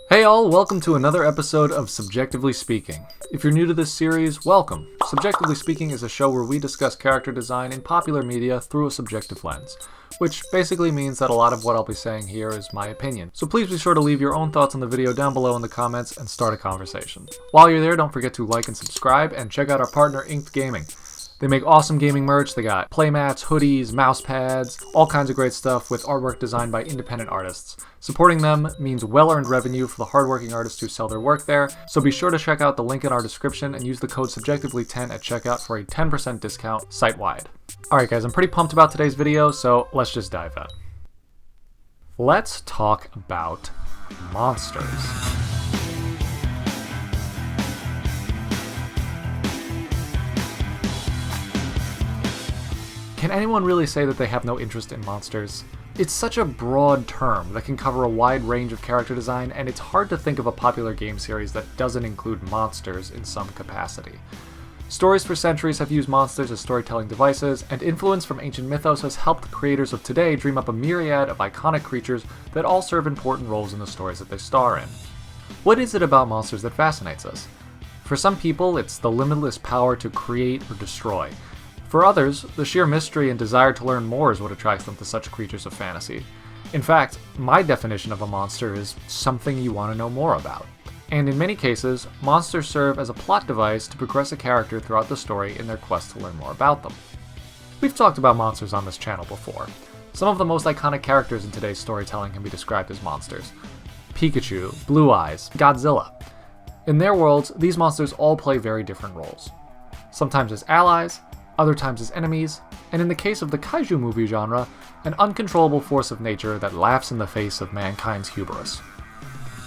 Hey all, welcome to another episode of Subjectively Speaking. If you're new to this series, welcome. Subjectively Speaking is a show where we discuss character design in popular media through a subjective lens, which basically means that a lot of what I'll be saying here is my opinion. So please be sure to leave your own thoughts on the video down below in the comments and start a conversation. While you're there, don't forget to like and subscribe and check out our partner Inked Gaming. They make awesome gaming merch. They got playmats, hoodies, mouse pads, all kinds of great stuff with artwork designed by independent artists. Supporting them means well-earned revenue for the hardworking artists who sell their work there, so be sure to check out the link in our description and use the code subjectively10 at checkout for a 10% discount site-wide. Alright guys, I'm pretty pumped about today's video, so let's just dive in. Let's talk about monsters. Can anyone really say that they have no interest in monsters? It's such a broad term that can cover a wide range of character design, and it's hard to think of a popular game series that doesn't include monsters in some capacity. Stories for centuries have used monsters as storytelling devices, and influence from ancient mythos has helped the creators of today dream up a myriad of iconic creatures that all serve important roles in the stories that they star in. What is it about monsters that fascinates us? For some people, it's the limitless power to create or destroy. For others, the sheer mystery and desire to learn more is what attracts them to such creatures of fantasy. In fact, my definition of a monster is something you want to know more about. And in many cases, monsters serve as a plot device to progress a character throughout the story in their quest to learn more about them. We've talked about monsters on this channel before. Some of the most iconic characters in today's storytelling can be described as monsters. Pikachu, Blue Eyes, Godzilla. In their worlds, these monsters all play very different roles. Sometimes as allies, other times as enemies, and in the case of the kaiju movie genre, an uncontrollable force of nature that laughs in the face of mankind's hubris.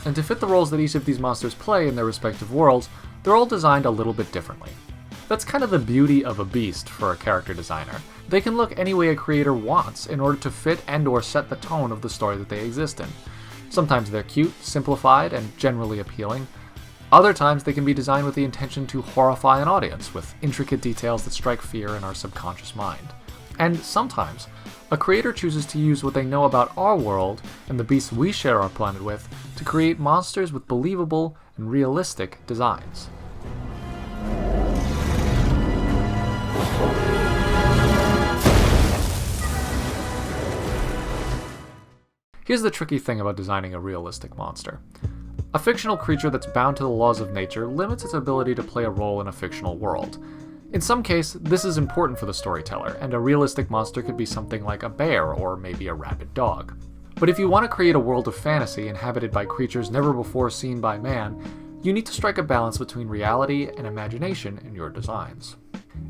And to fit the roles that each of these monsters play in their respective worlds, they're all designed a little bit differently. That's kind of the beauty of a beast for a character designer. They can look any way a creator wants in order to fit and/or set the tone of the story that they exist in. Sometimes they're cute, simplified, and generally appealing. Other times they can be designed with the intention to horrify an audience with intricate details that strike fear in our subconscious mind. And sometimes, a creator chooses to use what they know about our world and the beasts we share our planet with to create monsters with believable and realistic designs. Here's the tricky thing about designing a realistic monster. A fictional creature that's bound to the laws of nature limits its ability to play a role in a fictional world. In some case, this is important for the storyteller, and a realistic monster could be something like a bear or maybe a rabid dog. But if you want to create a world of fantasy inhabited by creatures never before seen by man, you need to strike a balance between reality and imagination in your designs.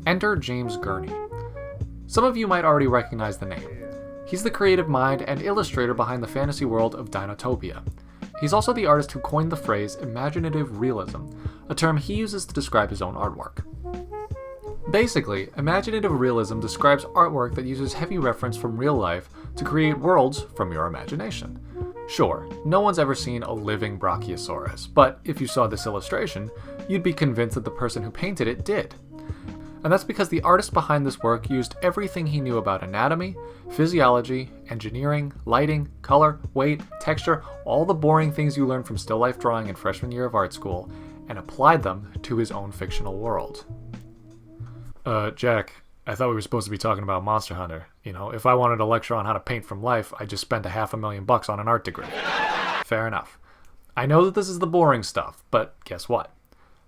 Enter James Gurney. Some of you might already recognize the name. He's the creative mind and illustrator behind the fantasy world of Dinotopia. He's also the artist who coined the phrase Imaginative Realism, a term he uses to describe his own artwork. Basically, Imaginative Realism describes artwork that uses heavy reference from real life to create worlds from your imagination. Sure, no one's ever seen a living Brachiosaurus, but if you saw this illustration, you'd be convinced that the person who painted it did. And that's because the artist behind this work used everything he knew about anatomy, physiology, engineering, lighting, color, weight, texture, all the boring things you learned from still life drawing in freshman year of art school, and applied them to his own fictional world. Jack, I thought we were supposed to be talking about Monster Hunter. You know, if I wanted a lecture on how to paint from life, I just spent $500,000 on an art degree. Fair enough. I know that this is the boring stuff, but guess what?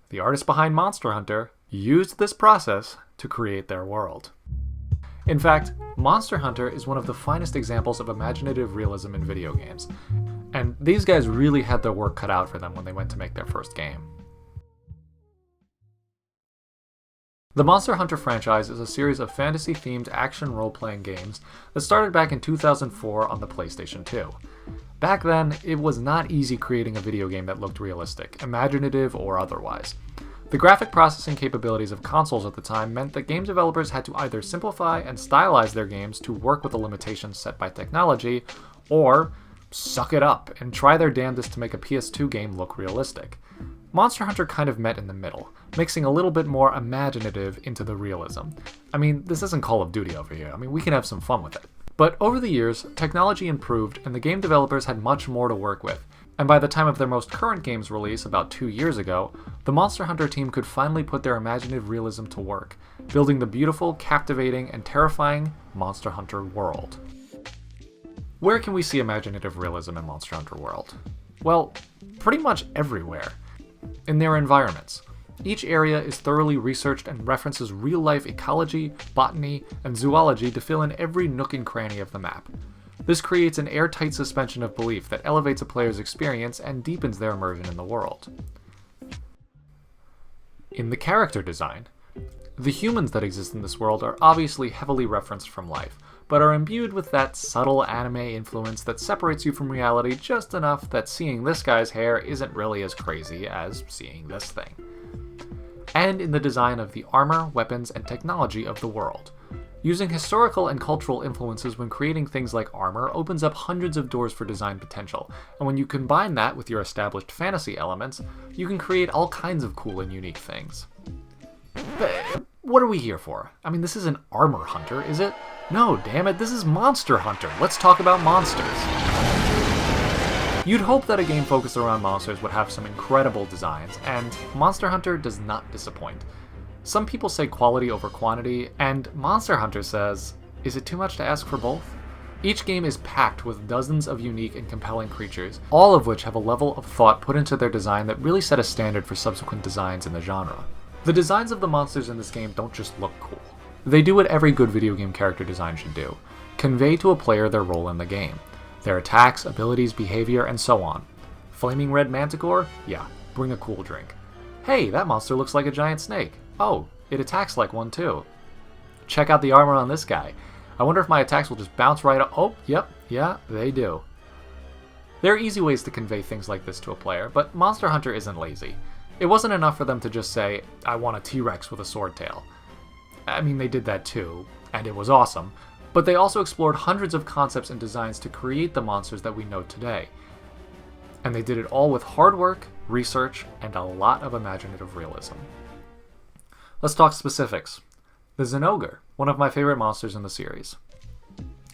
The artist behind Monster Hunter used this process to create their world. In fact, Monster Hunter is one of the finest examples of imaginative realism in video games, and these guys really had their work cut out for them when they went to make their first game. The Monster Hunter franchise is a series of fantasy-themed action role-playing games that started back in 2004 on the PlayStation 2. Back then, it was not easy creating a video game that looked realistic, imaginative or otherwise. The graphic processing capabilities of consoles at the time meant that game developers had to either simplify and stylize their games to work with the limitations set by technology, or suck it up and try their damnedest to make a PS2 game look realistic. Monster Hunter kind of met in the middle, mixing a little bit more imaginative into the realism. I mean, this isn't Call of Duty over here. I mean, we can have some fun with it. But over the years, technology improved and the game developers had much more to work with, And by the time of their most current game's release about 2 years ago, the Monster Hunter team could finally put their imaginative realism to work, building the beautiful, captivating, and terrifying Monster Hunter world. Where can we see imaginative realism in Monster Hunter World? Well, pretty much everywhere. In their environments. Each area is thoroughly researched and references real-life ecology, botany, and zoology to fill in every nook and cranny of the map. This creates an airtight suspension of belief that elevates a player's experience and deepens their immersion in the world. In the character design, the humans that exist in this world are obviously heavily referenced from life, but are imbued with that subtle anime influence that separates you from reality just enough that seeing this guy's hair isn't really as crazy as seeing this thing. And in the design of the armor, weapons, and technology of the world. Using historical and cultural influences when creating things like armor opens up hundreds of doors for design potential, and when you combine that with your established fantasy elements, you can create all kinds of cool and unique things. But what are we here for? I mean, this isn't Armor Hunter, is it? No, damn it, this is Monster Hunter. Let's talk about monsters. You'd hope that a game focused around monsters would have some incredible designs, and Monster Hunter does not disappoint. Some people say quality over quantity, and Monster Hunter says, is it too much to ask for both? Each game is packed with dozens of unique and compelling creatures, all of which have a level of thought put into their design that really set a standard for subsequent designs in the genre. The designs of the monsters in this game don't just look cool. They do what every good video game character design should do: convey to a player their role in the game, their attacks, abilities, behavior, and so on. Flaming red manticore? Yeah, bring a cool drink. Hey, that monster looks like a giant snake. Oh, it attacks like one too. Check out the armor on this guy. I wonder if my attacks will just bounce right up. Oh, yep, yeah, they do. There are easy ways to convey things like this to a player, but Monster Hunter isn't lazy. It wasn't enough for them to just say, I want a T-Rex with a sword tail. I mean, they did that too, and it was awesome, but they also explored hundreds of concepts and designs to create the monsters that we know today. And they did it all with hard work, research, and a lot of imaginative realism. Let's talk specifics. The Zinogre, one of my favorite monsters in the series.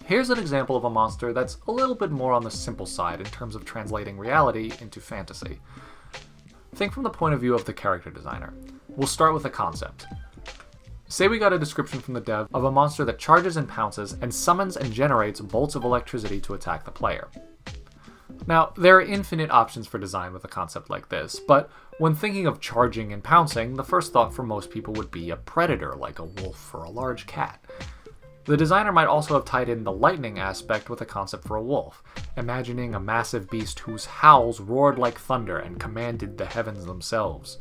Here's an example of a monster that's a little bit more on the simple side in terms of translating reality into fantasy. Think from the point of view of the character designer. We'll start with a concept. Say we got a description from the dev of a monster that charges and pounces and summons and generates bolts of electricity to attack the player. Now, there are infinite options for design with a concept like this, but when thinking of charging and pouncing, the first thought for most people would be a predator like a wolf or a large cat. The designer might also have tied in the lightning aspect with a concept for a wolf, imagining a massive beast whose howls roared like thunder and commanded the heavens themselves.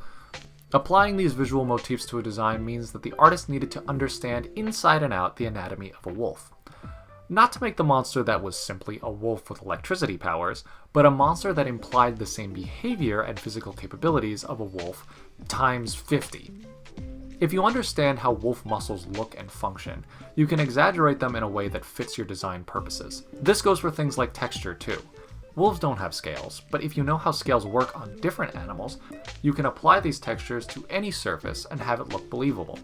Applying these visual motifs to a design means that the artist needed to understand inside and out the anatomy of a wolf. Not to make the monster that was simply a wolf with electricity powers, but a monster that implied the same behavior and physical capabilities of a wolf times 50. If you understand how wolf muscles look and function, you can exaggerate them in a way that fits your design purposes. This goes for things like texture too. Wolves don't have scales, but if you know how scales work on different animals, you can apply these textures to any surface and have it look believable.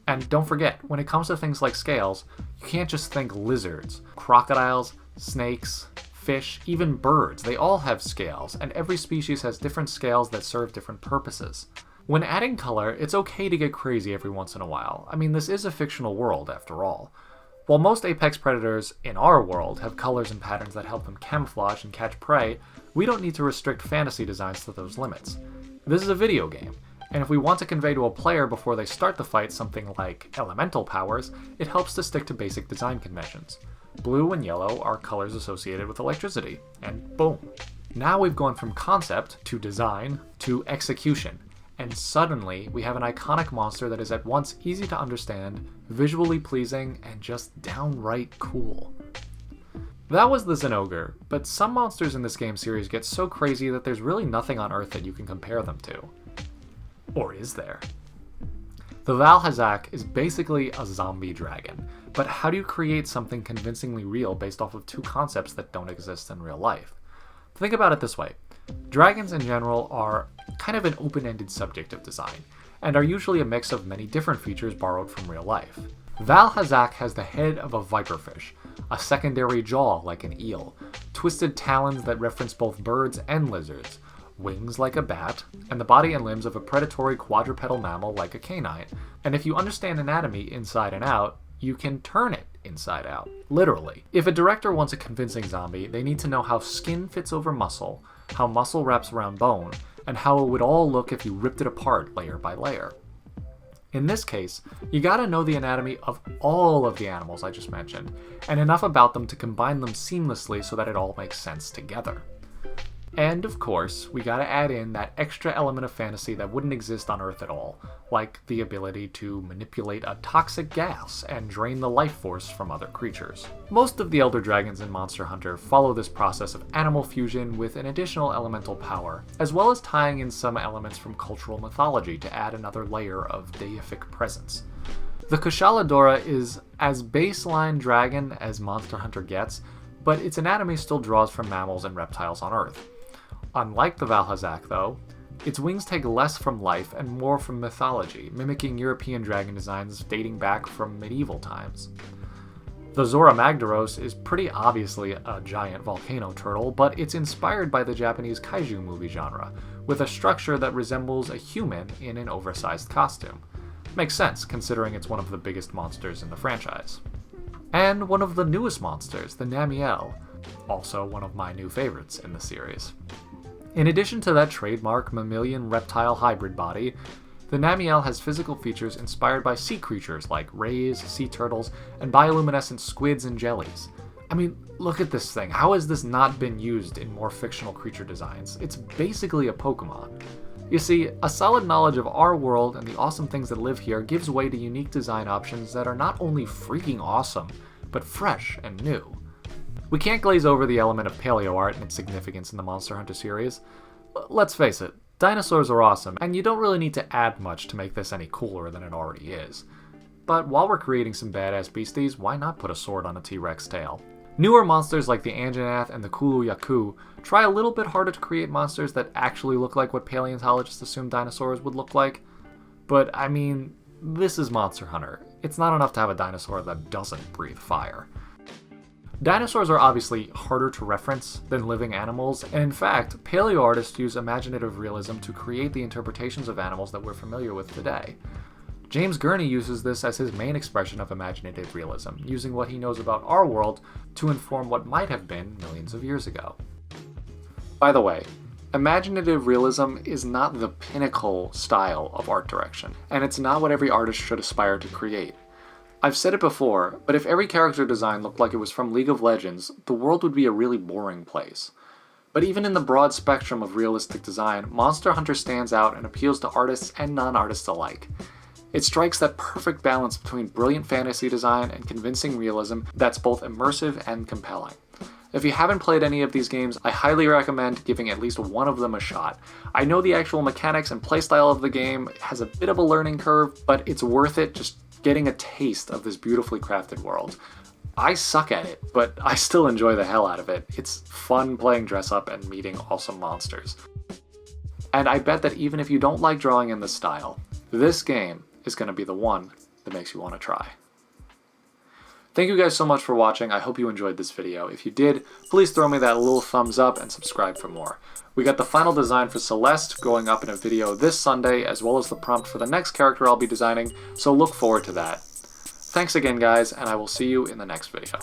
And don't forget, when it comes to things like scales, you can't just think lizards, crocodiles, snakes, fish, even birds. They all have scales, and every species has different scales that serve different purposes. When adding color, it's okay to get crazy every once in a while. I mean, this is a fictional world, after all. While most apex predators in our world have colors and patterns that help them camouflage and catch prey, we don't need to restrict fantasy designs to those limits. This is a video game, and if we want to convey to a player before they start the fight something like elemental powers, it helps to stick to basic design conventions. Blue and yellow are colors associated with electricity, and boom. Now we've gone from concept to design to execution, and suddenly we have an iconic monster that is at once easy to understand, visually pleasing, and just downright cool. That was the Zinogre, but some monsters in this game series get so crazy that there's really nothing on Earth that you can compare them to. Or is there? The Valhazak is basically a zombie dragon, but how do you create something convincingly real based off of two concepts that don't exist in real life? Think about it this way. Dragons in general are kind of an open-ended subject of design, and are usually a mix of many different features borrowed from real life. Valhazak has the head of a viperfish, a secondary jaw like an eel, twisted talons that reference both birds and lizards, wings like a bat, and the body and limbs of a predatory quadrupedal mammal like a canine. And if you understand anatomy inside and out, you can turn it inside out. Literally. If a director wants a convincing zombie, they need to know how skin fits over muscle, how muscle wraps around bone, and how it would all look if you ripped it apart layer by layer. In this case, you gotta know the anatomy of all of the animals I just mentioned, and enough about them to combine them seamlessly so that it all makes sense together. And of course, we gotta add in that extra element of fantasy that wouldn't exist on Earth at all, like the ability to manipulate a toxic gas and drain the life force from other creatures. Most of the Elder Dragons in Monster Hunter follow this process of animal fusion with an additional elemental power, as well as tying in some elements from cultural mythology to add another layer of deific presence. The Kushala Daora is as baseline dragon as Monster Hunter gets, but its anatomy still draws from mammals and reptiles on Earth. Unlike the Valhazak, though, its wings take less from life and more from mythology, mimicking European dragon designs dating back from medieval times. The Zora Magdaros is pretty obviously a giant volcano turtle, but it's inspired by the Japanese kaiju movie genre, with a structure that resembles a human in an oversized costume. Makes sense, considering it's one of the biggest monsters in the franchise. And one of the newest monsters, the Namielle, also one of my new favorites in the series. In addition to that trademark mammalian reptile hybrid body, the Namielle has physical features inspired by sea creatures like rays, sea turtles, and bioluminescent squids and jellies. I mean, look at this thing. How has this not been used in more fictional creature designs? It's basically a Pokemon. You see, a solid knowledge of our world and the awesome things that live here gives way to unique design options that are not only freaking awesome, but fresh and new. We can't glaze over the element of paleo art and its significance in the Monster Hunter series. Let's face it, dinosaurs are awesome, and you don't really need to add much to make this any cooler than it already is. But while we're creating some badass beasties, why not put a sword on a T-Rex tail? Newer monsters like the Anjanath and the Kulu Yaku try a little bit harder to create monsters that actually look like what paleontologists assume dinosaurs would look like. But I mean, this is Monster Hunter. It's not enough to have a dinosaur that doesn't breathe fire. Dinosaurs are obviously harder to reference than living animals, and in fact, paleo artists use imaginative realism to create the interpretations of animals that we're familiar with today. James Gurney uses this as his main expression of imaginative realism, using what he knows about our world to inform what might have been millions of years ago. By the way, imaginative realism is not the pinnacle style of art direction, and it's not what every artist should aspire to create. I've said it before, but if every character design looked like it was from League of Legends, the world would be a really boring place. But even in the broad spectrum of realistic design, Monster Hunter stands out and appeals to artists and non-artists alike. It strikes that perfect balance between brilliant fantasy design and convincing realism that's both immersive and compelling. If you haven't played any of these games, I highly recommend giving at least one of them a shot. I know the actual mechanics and playstyle of the game has a bit of a learning curve, but it's worth it just getting a taste of this beautifully crafted world. I suck at it, but I still enjoy the hell out of it. It's fun playing dress up and meeting awesome monsters. And I bet that even if you don't like drawing in this style, this game is going to be the one that makes you want to try. Thank you guys so much for watching. I hope you enjoyed this video. If you did, please throw me that little thumbs up and subscribe for more. We got the final design for Celeste going up in a video this Sunday, as well as the prompt for the next character I'll be designing, so look forward to that. Thanks again guys, and I will see you in the next video.